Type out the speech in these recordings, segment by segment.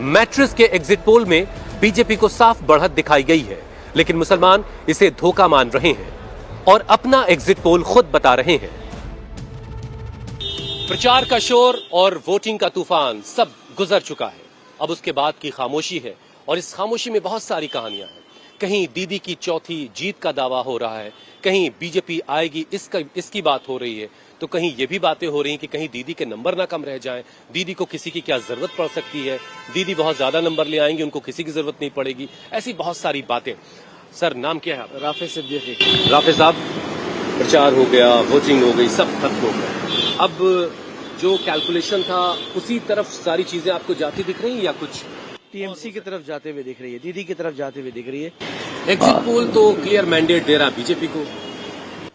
Matrix के exit poll में BJP को साफ बढ़त दिखाई गई है, लेकिन मुसलमान इसे धोखा मान रहे हैं और अपना एग्जिट पोल खुद बता रहे हैं। प्रचार का शोर और वोटिंग का तूफान सब गुजर चुका है। अब उसके बाद की खामोशी है और इस खामोशी में बहुत सारी कहानियां हैं। कहीं दीदी की चौथी जीत का दावा हो रहा है, कहीं बीजेपी आएगी इसकी बात हो रही है, तो कहीं ये भी बातें हो रही हैं कि कहीं दीदी के नंबर ना कम रह जाएं, दीदी को किसी की क्या जरूरत पड़ सकती है, दीदी बहुत ज्यादा नंबर ले आएंगी, उनको किसी की जरूरत नहीं पड़ेगी। ऐसी बहुत सारी बातें। सर, नाम क्या है आपका? राफे सिद्दीकी। राफे साहब, प्रचार हो गया, वोटिंग हो गई, सब खत्म हो गया। अब जो कैलकुलेशन था उसी तरफ सारी चीजें आपको जाती दिख रही है या कुछ टीएमसी की तरफ जाते हुए दिख रही है, दीदी की तरफ जाते हुए दिख रही है? एग्जिट पोल तो क्लियर मैंडेट दे रहा बीजेपी को।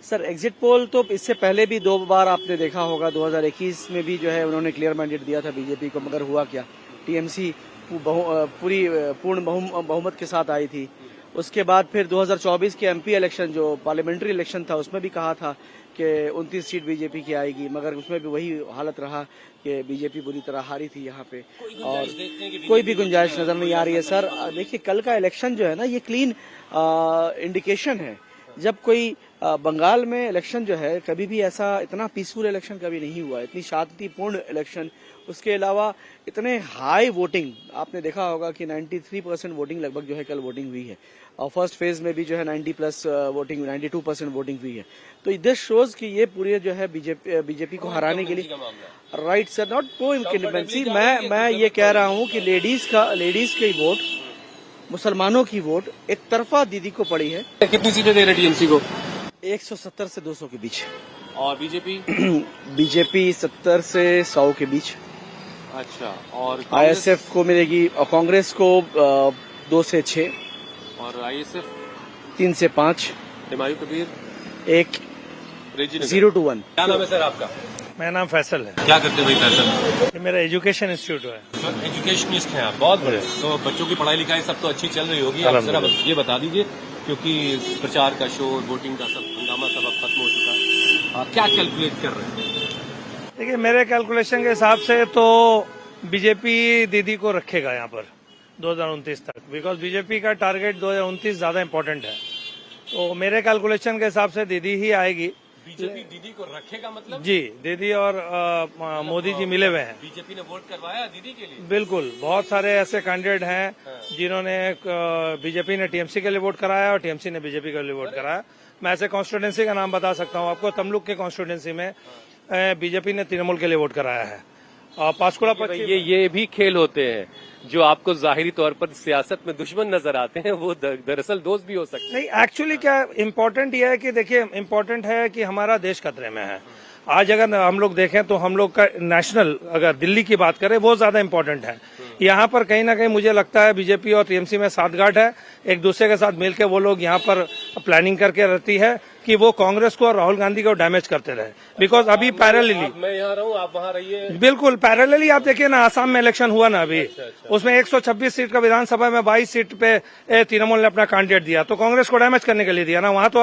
सर, एग्जिट पोल तो इससे पहले भी 2 बार आपने देखा होगा। 2021 में भी जो है उन्होंने क्लियर मैंडेट दिया था बीजेपी को, मगर हुआ क्या, टीएमसी पूर्ण बहुमत के साथ आई थी। उसके बाद फिर 2024 के एमपी इलेक्शन, जो पार्लियामेंट्री इलेक्शन था, उसमें भी कहा था कि 29 सीट बीजेपी की आएगी, मगर उसमें भी वही हालत रहा कि बीजेपी बुरी तरह हारी थी यहाँ पे और कोई भी गुंजाइश नजर नहीं आ रही है। सर देखिए, कल का इलेक्शन जो है ना, ये क्लीन इंडिकेशन है। जब कोई बंगाल में इलेक्शन जो है, कभी भी ऐसा इतना पीसफुल इलेक्शन कभी नहीं हुआ, इतनी शांतिपूर्ण इलेक्शन। उसके अलावा इतने हाई वोटिंग, आपने देखा होगा कि 93% वोटिंग लगभग जो है कल वोटिंग हुई है और फर्स्ट फेज में भी जो है 90+ वोटिंग, 92% वोटिंग हुई है। तो दिस शोज कि ये पूरे जो है बीजेपी को हराने के लिए, right sir, not know incumbency. मैं ये कह रहा हूँ कि लेडीज की वोट, मुसलमानों की वोट एक तरफा दीदी को पड़ी है। कितनी सीटें दे रहे टीएमसी को? 170 से 200 के बीच। और बीजेपी? बीजेपी 70 से 100 के बीच। अच्छा। और आईएसएफ को मिलेगी, और कांग्रेस को 2 से 6, और आईएसएफ 3 से 5, हुमायूं कबीर 1, 0 to 1। क्या नाम है सर आपका? मेरा नाम फैसल है। क्या करते हैं भाई फैसल? ये मेरा एजुकेशन इंस्टीट्यूट है। तो एजुकेशनिस्ट हैं आप, बहुत बड़े। तो बच्चों की पढ़ाई लिखाई सब तो अच्छी चल रही होगी। आप जरा ये बता दीजिए, क्योंकि प्रचार का शोर, वोटिंग का सब हंगामा सब अब खत्म हो चुका है, आप क्या कैलकुलेट कर रहे हैं? देखिए, मेरे कैलकुलेशन के हिसाब से तो बीजेपी दीदी को रखेगा यहाँ पर 2029 तक, बिकॉज बीजेपी का टारगेट 2029 ज्यादा इम्पोर्टेंट है। तो मेरे कैलकुलेशन के हिसाब से दीदी ही आएगी। बीजेपी दीदी को रखेगा मतलब? जी, दीदी और मोदी जी मिले हुए हैं। बीजेपी ने वोट करवाया दीदी के लिए? बिल्कुल, बहुत सारे ऐसे कैंडिडेट हैं जिन्होंने बीजेपी ने टीएमसी के लिए वोट कराया और टीएमसी ने बीजेपी के लिए वोट कराया। मैं ऐसे कॉन्स्टिट्यूंसी का नाम बता सकता हूँ आपको। तमलुक के कॉन्स्टिट्यूंसी में बीजेपी ने तृणमूल के लिए वोट कराया है। और पांचकुड़ा पश्चिम, ये भी खेल होते हैं जो आपको जाहिरी तौर पर सियासत में दुश्मन नजर आते हैं, वो दरअसल दोस्त भी हो सकते हैं। नहीं, एक्चुअली क्या इम्पोर्टेंट ये है कि देखिए, इम्पोर्टेंट है कि हमारा देश खतरे में है। आज अगर हम लोग देखें तो हम लोग का नेशनल, अगर दिल्ली की बात करें, वो ज्यादा इम्पोर्टेंट है। यहाँ पर कहीं ना कहीं मुझे लगता है बीजेपी और टीएमसी में साठगांठ है। एक दूसरे के साथ मिलकर वो लोग यहाँ पर प्लानिंग करके रहती है कि वो कांग्रेस को और राहुल गांधी को डैमेज करते रहे। बिकॉज अभी पैरेलली, मैं यहाँ रहूँ, आप वहाँ रहिए। बिल्कुल पैरेलली आप देखिए ना, आसाम में इलेक्शन हुआ ना अभी, उसमें 126 सीट का विधानसभा में 22 सीट पे तृणमूल ने अपना कैंडिडेट दिया, तो कांग्रेस को डैमेज करने के लिए दिया ना। वहाँ तो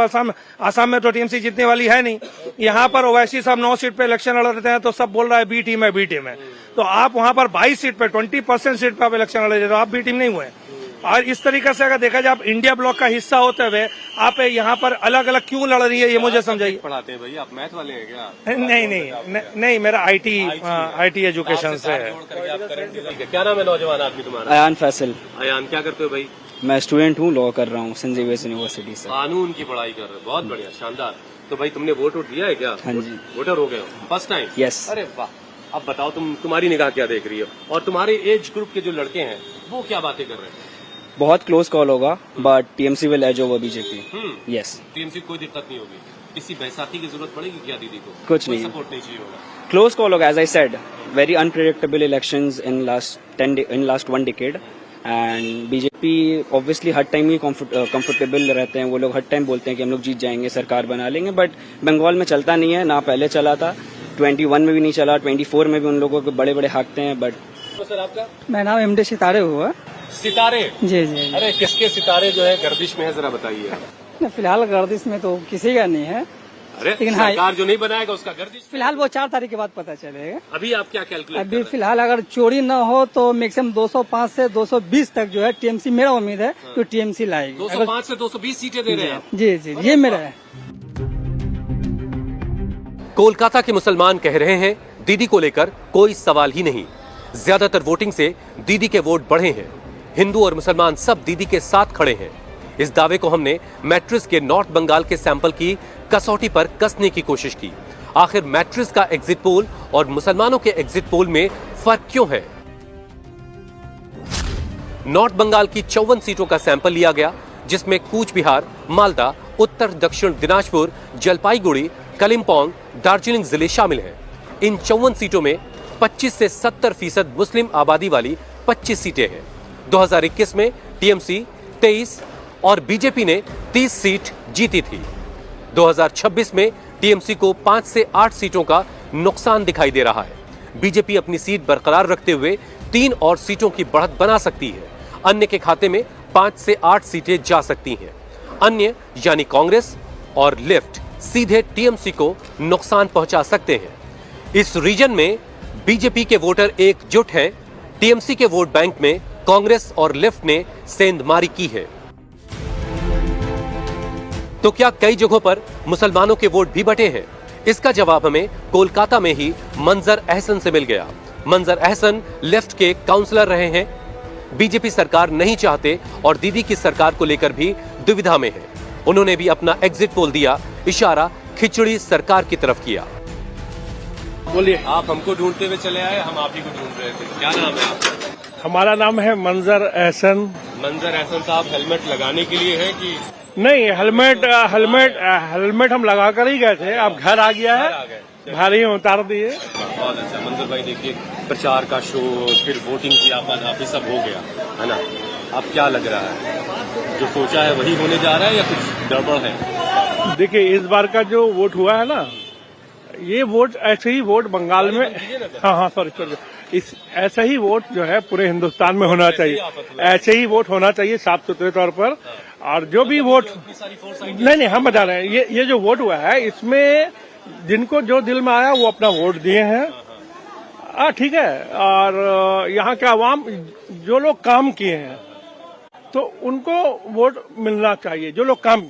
आसाम में तो टीएमसी जीतने वाली है नहीं। यहाँ पर ओवैसी साहब 9 सीट पे इलेक्शन लड़ रहे हैं तो सब बोल रहा है बी टीम है, बी टीम है। तो आप वहाँ पर 22 सीट पे 20% सीट पे आप इलेक्शन लड़ रहे थे, तो आप बी टीम नहीं हुए। और इस तरीके से अगर देखा जाए, आप इंडिया ब्लॉक का हिस्सा होते हुए आप यहाँ पर अलग अलग क्यों लड़ रही है, ये मुझे समझाइए। पढ़ाते हैं भाई, आप मैथ वाले हैं क्या? नहीं, मेरा आईटी एजुकेशन से है। क्या नाम है नौजवान आदमी तुम्हारा? अयान फैसल। अयान, क्या करते हो भाई? मैं स्टूडेंट हूँ, लॉ कर रहा हूँ सेंट जेवियर्स यूनिवर्सिटी से। कानून की पढ़ाई कर रहे हो, बहुत बढ़िया, शानदार। तो भाई तुमने वोट दिया है क्या? हाँ जी। वोटर हो गए हो फर्स्ट टाइम? यस। अरे वाह। अब बताओ, तुम्हारी निगाह क्या देख रही हो, और तुम्हारे एज ग्रुप के जो लड़के हैं वो क्या बातें कर रहे हैं? बहुत क्लोज कॉल होगा, but TMC will edge over BJP. Yes. TMC कोई दिक्कत नहीं होगी? किसी बैसाखी की जरूरत पड़ेगी क्या दीदी को? कुछ नहीं, सपोर्ट नहीं चाहिए होगा? क्लोज कॉल होगा, as I said, very unpredictable elections in last 1 decade, and BJP obviously हर टाइम ही कंफर्टेबल रहते हैं। वो लोग हर टाइम बोलते हैं कि हम लोग जीत जाएंगे, सरकार बना लेंगे, बट बंगाल में चलता नहीं है, ना पहले चला था, 21 में भी नहीं चला, 24 में भी उन लोगों को बड़े बड़े हाँकते हैं। बट सर आपका? मेरा नाम एमडी सितारे हुआ। सितारे? जी जी। अरे किसके सितारे जो है गर्दिश में है, जरा बताइए। फिलहाल गर्दिश में तो किसी का नहीं है। अरे लेकिन हाँ सरकार जो नहीं बनाएगा उसका गर्दिश। फिलहाल वो 4 तारीख के बाद पता चलेगा। अभी आप क्या कैलकुलेट अभी फिलहाल अगर चोरी न हो तो मैक्सिमम 205 से 220 तक जो है टीएमसी, मेरा उम्मीद है तो टीएमसी लाएगी। 205 से 220 सीटें दे रहे हैं आप। जी जी, ये मेरा है। कोलकाता के मुसलमान कह रहे हैं दीदी को लेकर कोई सवाल ही नहीं। ज्यादातर वोटिंग से दीदी के वोट बढ़े हैं। हिंदू और मुसलमान सब दीदी के साथ खड़े हैं। इस दावे को हमने मैट्रिस के नॉर्थ बंगाल के सैंपल की कसौटी पर कसने की कोशिश की। आखिर मैट्रिस का एग्जिट पोल और मुसलमानों के एग्जिट पोल में फर्क क्यों है? नॉर्थ बंगाल की 54 सीटों का सैंपल लिया गया, जिसमें कूच बिहार, मालदा, उत्तर दक्षिण दिनाजपुर, जलपाईगुड़ी, कलिम्पोंग, दार्जिलिंग जिले शामिल हैं। इन 54 सीटों में 25 से 70% मुस्लिम आबादी वाली 25 सीटें हैं। 2021 में टीएमसी 23 और बीजेपी ने 30 सीट जीती थी। 2026 में टीएमसी को 5 से 8 सीटों का नुकसान दिखाई दे रहा है। बीजेपी अपनी सीट बरकरार रखते हुए 3 और सीटों की बढ़त बना सकती है। अन्य के खाते में 5 से 8 सीटें जा सकती हैं। अन्य यानी कांग्रेस और लेफ्ट सीधे टीएमसी को नुकसान पहुंचा सकते हैं। इस रीजन में बीजेपी के वोटर एकजुट हैं। टीएमसी के वोट बैंक में कांग्रेस और लेफ्ट ने सेंधमारी की है। तो क्या कई जगहों पर मुसलमानों के वोट भी बटे हैं? इसका जवाब हमें कोलकाता में ही मंजर अहसन से मिल गया। मंजर अहसन लेफ्ट के काउंसलर रहे हैं। बीजेपी सरकार नहीं चाहते और दीदी की सरकार को लेकर भी दुविधा में है। उन्होंने भी अपना एग्जिट पोल दिया, इशारा खिचड़ी सरकार की तरफ किया। बोलिए। आप हमको ढूंढते हुए चले आए, हम आप ही को ढूंढ रहे थे। क्या नाम है आपका? हमारा नाम है मंजर एहसन। मंजर अहसन साहब, हेलमेट लगाने के लिए है कि नहीं, हेलमेट हम लगा कर ही गए थे। अब घर आ गया है, भारी उतार दिए। बहुत अच्छा मंजर भाई, देखिए प्रचार का शो, फिर वोटिंग की आप सब हो गया है ना। अब क्या लग रहा है, जो सोचा है वही होने जा रहा है या कुछ गड़बड़ है? देखिए, इस बार का जो वोट हुआ है ना, ये वोट ऐसे ही वोट बंगाल में, हाँ सॉरी, इस ऐसा ही वोट जो है पूरे हिंदुस्तान में होना चाहिए। ऐसे ही वोट होना चाहिए साफ सुथरे तौर पर। और जो भी वोट, नहीं हम बता रहे हैं, ये जो वोट हुआ है इसमें जिनको जो दिल में आया वो अपना वोट दिए हैं। ठीक है। और यहाँ के आवाम जो लोग काम किए हैं तो उनको वोट मिलना चाहिए, जो लोग काम